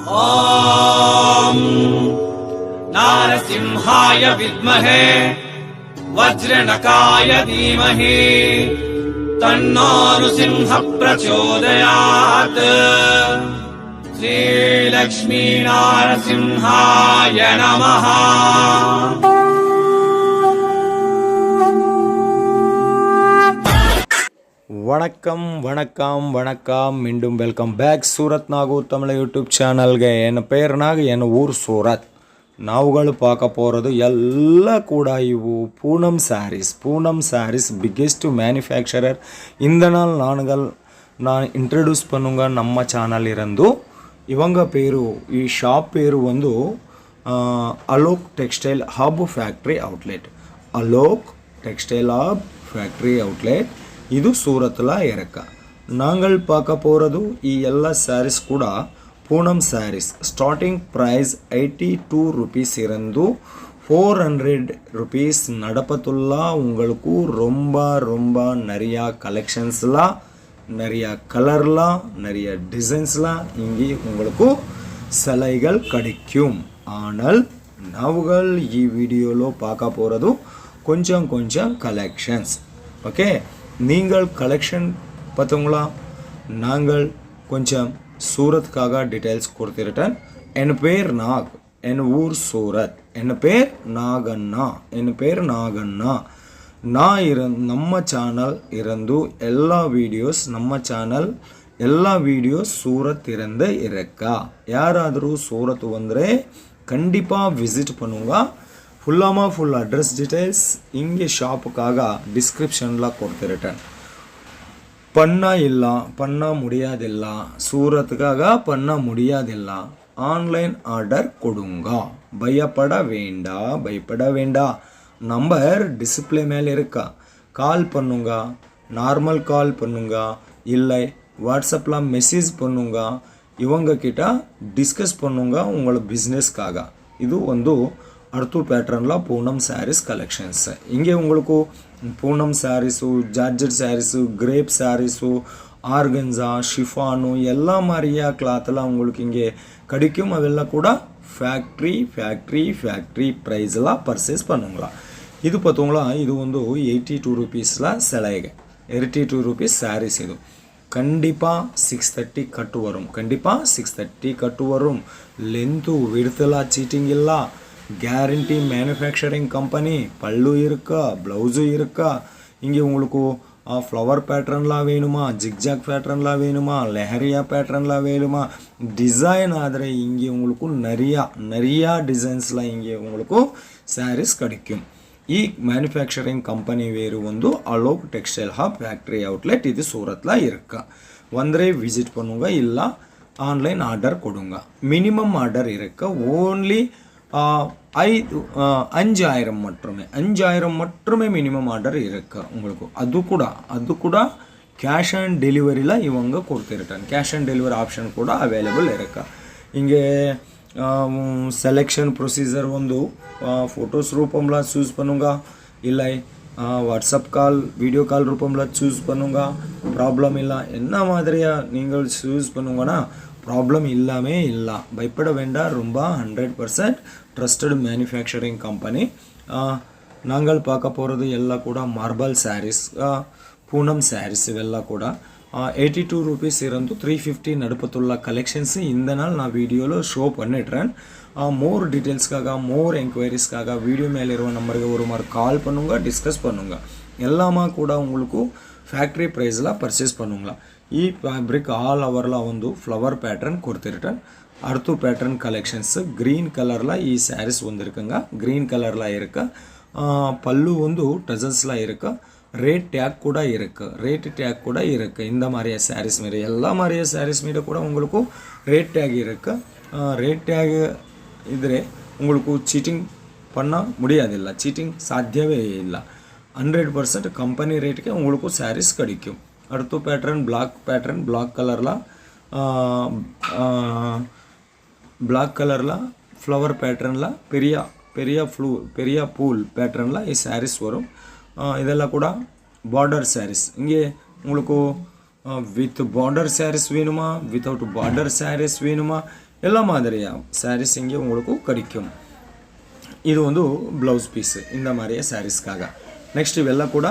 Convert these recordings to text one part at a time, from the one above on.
ॐ नारसिंहाय विद्महे वज्रनकाय धीमहि तन्नो नृसिंहः प्रचोदयात्। श्रीलक्ष्मी नारसिंहाय नमः। வணக்கம் வணக்கம் வணக்கம் மீண்டும் welcome back Surat Nagu Tamil YouTube சேனல்ಗೆ என் பேர் நாகு என் ஊர் சூரத். ನಾವುಗಳು பார்க்க போகிறது எல்லாம் கூட இವು பூனம் சாரீஸ் பிக்கெஸ்ட் மேனுஃபேக்சரர். இந்த நாள் நான் ಇಂಟ್ರೊಡ್ಯೂಸ್ பண்ணுங்க நம்ம சேனல் இருந்து. இவங்க பேரு ಈ ಶಾಪ್ பேரு வந்து Alok textile hub factory outlet. Alok textile hub factory outlet இது சூரத்தில் இருக்க. நாங்கள் பார்க்க போகிறது ಈ ಎಲ್ಲ சாரீஸ் கூட Poonam sarees. Starting price 82 rupees இருந்து 400 ருபீஸ் நடப்பத்துள்ள. உங்களுக்கு ரொம்ப ரொம்ப நிறையா கலெக்ஷன்ஸ்லாம், நிறையா கலர்லாம், நிறைய டிசைன்ஸ்லாம் இங்கே உங்களுக்கு சலுகைகள் கிடைக்கும். ஆனால் நாவுகள் ಈ வீடியோவில் பார்க்க போகிறது கொஞ்சம் கலெக்ஷன்ஸ். ஓகே, நீங்கள் கலெக்ஷன் பார்த்தீங்களா? நாங்கள் கொஞ்சம் சூரத்துக்காக டீட்டெயில்ஸ் கொடுத்துருட்டேன். என் பேர் நாக், என் ஊர் சூரத். என் பேர் நாகண்ணா. நம்ம சேனல் இருந்து எல்லா வீடியோஸ் சூரத் இருந்து இருக்கா. யாராದರೂ சூரத் வந்தே கண்டிப்பாக விசிட் பண்ணுங்க. ஃபுல் அட்ரஸ் டீட்டெயில்ஸ் இங்கே ஷாப்புக்காக டிஸ்கிரிப்ஷனில் கொடுத்துருட்டேன். பண்ண முடியாதில்ல, சூரத்துக்காக பண்ண முடியாதில்ல, ஆன்லைன் ஆர்டர் கொடுங்க. பயப்பட வேண்டாம். நம்பர் டிஸ்பிளே மேலே இருக்கா. கால் பண்ணுங்க, நார்மல் கால் பண்ணுங்க, இல்லை வாட்ஸ்அப்பில் மெசேஜ் பண்ணுங்க. இவங்க கிட்ட டிஸ்கஸ் பண்ணுங்க உங்களோட பிஸ்னஸ்க்காக. இது வந்து அடுத்து பேட்டர்னில் பூனம் சாரீஸ் கலெக்ஷன்ஸ். இங்கே உங்களுக்கு Poonam sarees, georgette sarees, crepe sarees, organza, chiffon எல்லா மாதிரியா கிளாத்தெல்லாம் உங்களுக்கு இங்கே கிடைக்கும். அதெல்லாம் கூட ஃபேக்ட்ரி ப்ரைஸ்லாம் பர்ச்சேஸ் பண்ணுங்களா. இது பார்த்தோங்களா, இது வந்து 82 ருபீஸில் சிலைங்க. 82 ருபீஸ் சாரீஸ். இது கண்டிப்பாக 630 கட்டு வரும். லென்த்து விடுத்தலாம் சீட்டிங் இல்லை. Guarantee manufacturing company. பல்லு இருக்கா, ப்ளவுஸு இருக்கா. இங்கே உங்களுக்கு ஃப்ளவர் பேட்டர்ன்லாம் வேணுமா, ஜிக்ஜாக் பேட்டர்ன்லாம் வேணுமா, லெஹரியா பேட்டர்ன்லாம் வேணுமா, டிசைன் ಆದರೆ இங்கே உங்களுக்கு நிறையா டிசைன்ஸ்லாம் இங்கே உங்களுக்கு சாரீஸ் கிடைக்கும். ಈ ಮ್ಯಾನುಫ್ಯಾಕ್ಚರಿಂಗ್ ಕಂಪನಿ ವೇರು ಒಂದು Alok textile hub factory outlet. ಇದು சூரத்தில் இருக்கா. வந்தே விசிட் பண்ணுங்க, இல்லை ஆன்லைன் ஆர்டர் கொடுங்க. மினிமம் ஆர்டர் இருக்க ஓன்லி 5000 மட்டுமே மினிமம் ஆர்டர் இருக்கு உங்களுக்கு. அது கூட கேஷ் ஆன் டெலிவரியில் இவங்க கொடுத்துருட்டாங்க. கேஷ் ஆன் டெலிவரி ஆப்ஷன் கூட அவைலபிள் இருக்கா. இங்கே செலெக்ஷன் ப்ரொசீஜர் வந்து ஃபோட்டோஸ் ரூபம்ல சூஸ் பண்ணுங்க, இல்லை வாட்ஸ்அப் கால், வீடியோ கால் ரூபம்ல சூஸ் பண்ணுங்க. ப்ராப்ளம் இல்லை. என்ன மாதிரியா நீங்கள் சூஸ் பண்ணுங்கன்னா ப்ராப்ளம் இல்லாமே இல்லை. பயப்பட வேண்டாம். ரொம்ப 100% ட்ரஸ்டட் மேனுஃபேக்சரிங் கம்பெனி. நாங்கள் பார்க்க போகிறது எல்லாம் கூட மார்பல் சாரீஸ், பூனம் சாரீஸ். இವೆல்லாம் ಕೂಡ 82 ருபீஸ் இருந்து 350 நடுப்பத்துள்ள கலெக்ஷன்ஸ் இந்த நாள் நான் வீடியோவில் ஷோ பண்ணிடுறேன். மோர் டீட்டெயில்ஸ்க்காக, மோர் என்கொயரிஸ்க்காக வீடியோ மேலே இருவ நம்பருக்கு ஒரு மாதிரி கால் பண்ணுங்க, டிஸ்கஸ் பண்ணுங்க. எல்லாமே கூட உங்களுக்கு ಫ್ಯಾಕ್ಟ್ರಿ ಪ್ರೈಸ್ಲ ಪರ್ಚೇಸ್ பண்ணுங்களா. ಈ ಫ್ಯಾಬ್ರಿಕ್ ಆಲ್ ಓವರ್ಲ ಒಂದು ಫ್ಲವರ್ ಪ್ಯಾಟರ್ನ್ ಕೊಡ್ತಿರ್ಟನ್. அடுத்து பேட்டர்ன் கலெக்ஷன்ஸ் க்ரீன் கலரில் ஈ சாரீஸ் வந்துருக்குங்க. க்ரீன் கலரில் இருக்கு. பல்லு வந்து டசல்ஸில் இருக்கு. ரேட் டேக் கூட இருக்குது. இந்த மாதிரியா சாரீஸ் மீது எல்லா மாதிரியா சாரீஸ் மீது கூட உங்களுக்கு ரேட் டேக் இருக்குது. ரேட் டேக் இதில் உங்களுக்கு சீட்டிங் பண்ண முடியாதில்ல. சீட்டிங் சாத்தியவே இல்லை. 100% கம்பெனி ரேட்டுக்கு உங்களுக்கு சாரீஸ் கிடைக்கும். அடுத்து பேட்டர்ன் பிளாக் கலரில் ஃப்ளவர் பேட்டர்னில் பெரிய பூல் பேட்டர்னில் ಈ சாரீஸ் வரும். இதெல்லாம் கூட பார்டர் சாரீஸ். இங்கே உங்களுக்கு வித் பார்டர் சாரீஸ் வேணுமா, வித்தவுட் பார்டர் சாரீஸ் வேணுமா, எல்லா மாதிரியாக சாரீஸ் இங்கே உங்களுக்கு கிடைக்கும். இது வந்து ப்ளவுஸ் பீஸு இந்த மாதிரியே சாரீஸ்க்காக. நெக்ஸ்ட் இವೆಲ್ಲ ಕೂಡ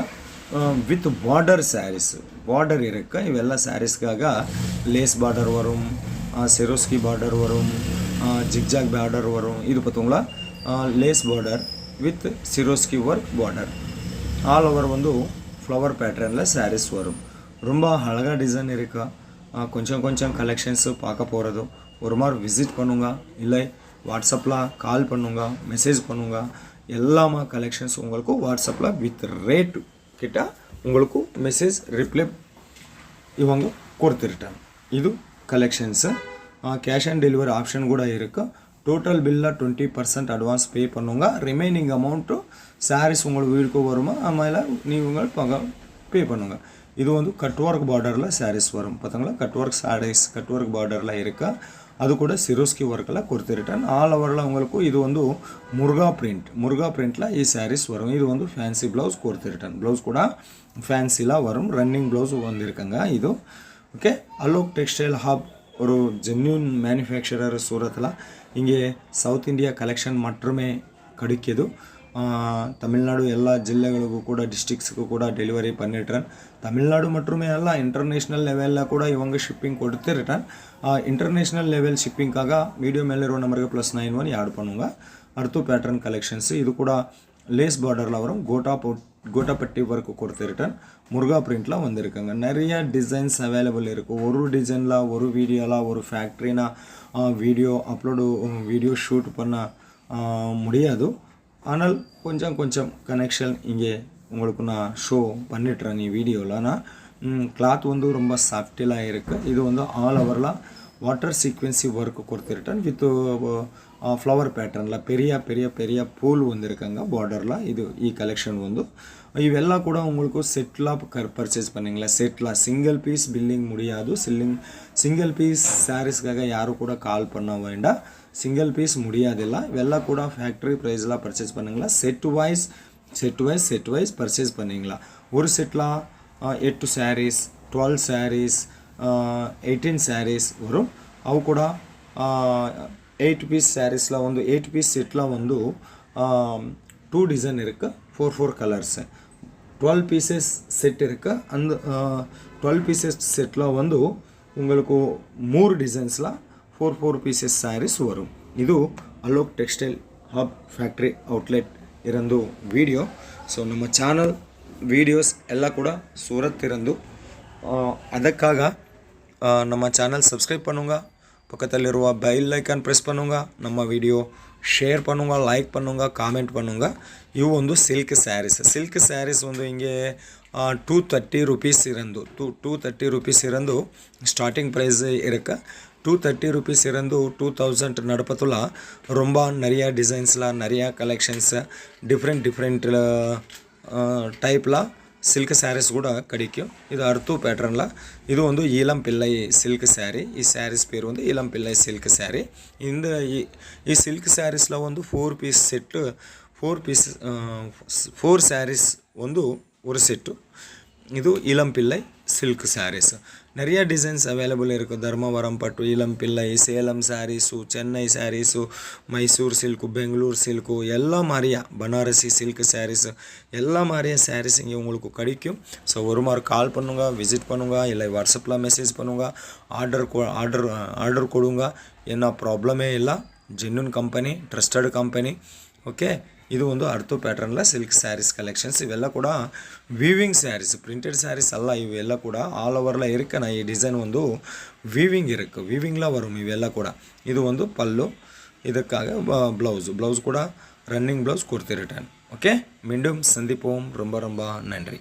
வித் பார்டர் சாரீஸ், பார்டர் இருக்கு. இವೆಲ್ಲ சாரீஸ்க்காக லேஸ் பார்டர் வரும், செரோஸ்கி பார்டர் வரும், ஜிக்ஜாக் பார்டர் வரும். இது பார்த்தீங்களா lace border with Swarovski work border. All over வந்து ஃப்ளவர் பேட்டர்னில் சாரீஸ் வரும். ரொம்ப அழகாக டிசைன் இருக்கா. கொஞ்சம் கொஞ்சம் கலெக்ஷன்ஸு பார்க்க போகிறது. ஒரு மாதிரி விசிட் பண்ணுங்க, இல்லை வாட்ஸ்அப்பில் கால் பண்ணுங்க, மெசேஜ் பண்ணுங்க. எல்லாமா கலெக்ஷன்ஸ் உங்களுக்கு வாட்ஸ்அப்பில் வித் ரேட் கிட்ட உங்களுக்கு மெசேஜ் ரிப்ளை இவங்க கொடுத்துருட்டாங்க. இது collections. Cash on delivery option கூட இருக்குது. டோட்டல் பில்லில் 20% அட்வான்ஸ் பே பண்ணுங்க. ரிமைனிங் அமௌண்ட்டு சாரீஸ் உங்களுக்கு வீட்டுக்கு வருமா ஆமாம் நீங்கள் பே பண்ணுங்க. இது வந்து கட் ஒர்க் பார்டரில் சாரீஸ் வரும். பார்த்தீங்களா cut work sarees cut work பார்டரில் இருக்கா. அது கூட சிரோஸ்கி ஒர்க்கில் கொடுத்துருட்டேன். ஆல் ஓவரில் உங்களுக்கு இது வந்து முருகா பிரிண்ட்டில் ಈ சாரீஸ் வரும். இது வந்து ಫ್ಯಾನ್ಸಿ ப்ளவுஸ் கொடுத்துருட்டேன். ப்ளவுஸ் கூட ಫ್ಯಾನ್ಸಿல வரும். ரன்னிங் ப்ளவுஸ் வந்திருக்குங்க. இது ஓகே. அலோக் டெக்ஸ்டைல் ஹப் ஒரு ஜென்யூன் மேனுஃபேக்சரர் சூரத்தில். இங்கே சவுத் இந்தியா ಕಲೆಕ್ಷನ್ மட்டுமே கிடைக்கிது. தமிழ்நாடு எல்லா ಜಿಲ್ಲೆಗಳಿಗೂ ಕೂಡ டிஸ்ட்ரிக்ட்ஸுக்கு கூட டெலிவரி பண்ணிடுறேன். தமிழ்நாடு மட்டுமே அல்ல, ಇಂಟರ್ನ್ಯಾಷನಲ್ ಲೆವೆಲ್ಲ ಕೂಡ ಇವಂಗೆ ಶಿಪ್ಪಿಂಗ್ ಕೊಡ್ತಿರ್றேன். ಇಂಟರ್ನ್ಯಾಷನಲ್ ಲೆವೆಲ್ ಶಿಪ್ಪಿಂಗ್காக வீடியோ மேலே இருக்க நம்பருக்கு +91 ஆட் பண்ணுங்க. அடுத்து பேட்டர்ன் கலெக்ஷன்ஸ். இது கூட லேஸ் பார்டரில் வரும். கோட்டாப்பட்டி ஒர்க் கொடுத்துருட்டேன். முருகா பிரிண்ட்டில் வந்திருக்குங்க. நிறைய டிசைன்ஸ் அவைலபிள் இருக்குது. ஒரு டிசைனில் ஒரு வீடியோவில் ஒரு ஃபேக்ட்ரினா வீடியோ அப்லோடு வீடியோ ஷூட் பண்ண முடியாது. ஆனால் கொஞ்சம் கொஞ்சம் கனெக்ஷன் இங்கே உங்களுக்கு நான் ஷோ பண்ணிட்டுறேன் ಈ வீடியோவில். கிளாத் வந்து ரொம்ப சாஃப்டிலாக இருக்குது. இது வந்து ஆல் ஓவரில் வாட்டர் சீக்வென்சி ஒர்க் கொடுத்துருட்டேன். வித் ஃப்ளவர் பேட்டர்னில் பெரிய பெரிய பெரிய பூல் வந்துருக்குங்க பார்டரில். இது ಈ கலெக்ஷன் வந்து ಇವೆಲ್ಲ ಕೂಡ உங்களுக்கு செட்லாம் பர்ச்சேஸ் பண்ணிங்களா. செட்லாம் சிங்கிள் பீஸ் பில்லிங் முடியாது. சிங்கிள் பீஸ் சாரீஸ்க்காக யாரும் கூட கால் பண்ண வேண்டாம். சிங்கிள் பீஸ் முடியாதில்ல. இವೆಲ್ಲ ಕೂಡ ஃபேக்ட்ரி ப்ரைஸில் பர்ச்சேஸ் பண்ணுங்களா. செட் வைஸ் பர்ச்சேஸ் பண்ணிங்களா. ஒரு செட்டில் 8 சாரீஸ் 12 சாரீஸ் 18 சாரீஸ் வரும். ಅವು ಕೂಡ 8 பீஸ் சாரீஸில் வந்து 8 பீஸ் செட்டில் வந்து 2 டிசைன் இருக்குது. 4 கலர்ஸ். 12 பீசஸ் செட் இருக்குது. அந்த 12 பீசஸ் செட்டில் வந்து உங்களுக்கு 3 டிசைன்ஸில் 4 பீಸಸ್ ಸ್ಯಾರೀಸ್ ವரும். ಇದು Alok textile hub factory outlet ಇರಂದು ವಿಡಿಯೋ. ಸೊ ನಮ್ಮ ಚಾನಲ್ ವೀಡಿಯೋಸ್ ಎಲ್ಲ ಕೂಡ ಸೂರತ್ ಇರಂದು. ಅದಕ್ಕಾಗ ನಮ್ಮ ಚಾನಲ್ ಸಬ್ಸ್ಕ್ரைப் பண்ணுங்க. பக்கத்திலிருவா பெல் ஐகான் ப்ரெஸ் பண்ணுங்க. நம்ம வீடியோ ஷேர் பண்ணுங்க, லைக் பண்ணுங்க, காமெண்ட் பண்ணுங்க. ಇವು ಒಂದು ಸಿಲ್ಕ್ ಸ್ಯಾರೀಸ್ ಒಂದು ಹಿಂಗೆ 230 ರುಪೀಸ್ ಇರಂದು 230 ರುಪೀಸ್ ಇರಂದು ಸ್ಟಾರ್ಟಿಂಗ್ ಪ್ರೈಸ್ ಇರಕ್ಕೆ. 230 ருபீஸ் இருந்து 2000 நடப்பதுல ரொம்ப நிறைய டிசைன்ஸில் நிறைய கலெக்ஷன்ஸ் டிஃப்ரெண்ட் டைப்பில் சில்க் சாரீஸ் கூட கிடைக்கும். இது அர்த்து பேட்டர்னில். இது வந்து இளம் பிள்ளை சில்க் சாரீ. ಈ சாரீஸ் பேர் வந்து இளம் பிள்ளை சில்க் சாரீ. இந்த ಈ ಸಿಲ್ಕ್ சாரீஸில் வந்து 4 பீஸ் செட்டு 4 சாரீஸ் வந்து ஒரு செட்டு. ಇದು ಇಳಂ ಪಿಲ್ಲೈ ಸಿಲ್ಕ್ ಸ್ಯಾರೀಸ್. நிறைய டிசைன்ஸ் அவைலபிள் இருக்குது. தர்மவரம் பட்டு, இளம் பிள்ளை, சேலம் சாரீஸு, சென்னை சாரீஸு, மைசூர் சில்ಕು, பெங்களூர் சில்ಕು, எல்லா மாதிரியா பனாரசி சில்க் சாரீஸு எல்லா மாதிரியா சாரீஸ் இங்கே உங்களுக்கு கிடைக்கும். ஸோ ஒரு மாதிரி கால் பண்ணுங்க, விசிட் பண்ணுங்க, இல்லை வாட்ஸ்அப்பில் மெசேஜ் பண்ணுங்க, ஆர்டர் கொடுங்க. என்ன ப்ராப்ளமே இல்லை. Genuine company, trusted company. Okay. ಇದು ಒಂದು ಅರ್ಥ ಪ್ಯಾಟರ್ನ್ಲ ಸಿಲ್ಕ್ ಸ್ಯಾರೀಸ್ ಕಲೆಕ್ಷನ್ಸ್. ಇವೆಲ್ಲ ಕೂಡ ವೀವಿಂಗ್ ಸ್ಯಾರೀಸ್, ಪ್ರಿಂಟೆಡ್ ಸ್ಯಾರೀಸ್ ಅಲ್ಲ. ಇವೆಲ್ಲ ಕೂಡ ಆಲ್ ಓವರ್ಲ ಇರುಕ್ಕನ. ಈ ಡಿಸೈನ್ ಒಂದು ವೀವಿಂಗ್ ಇರುತ್ತೆ. ವೀವಿಂಗ್ಲ ವரும் ಇವೆಲ್ಲ ಕೂಡ. ಇದು ಒಂದು ಪಲ್ಲು. ಇದಕ್ಕಾಗ ಬ್ಲೌಸ್ ಕೂಡ ರನ್ನಿಂಗ್ ಬ್ಲೌಸ್ ಕೊಡ್ತಿರ್ತಾನೆ. ಓಕೆ. மீண்டும் சந்திப்போம். ரொம்ப நன்றி.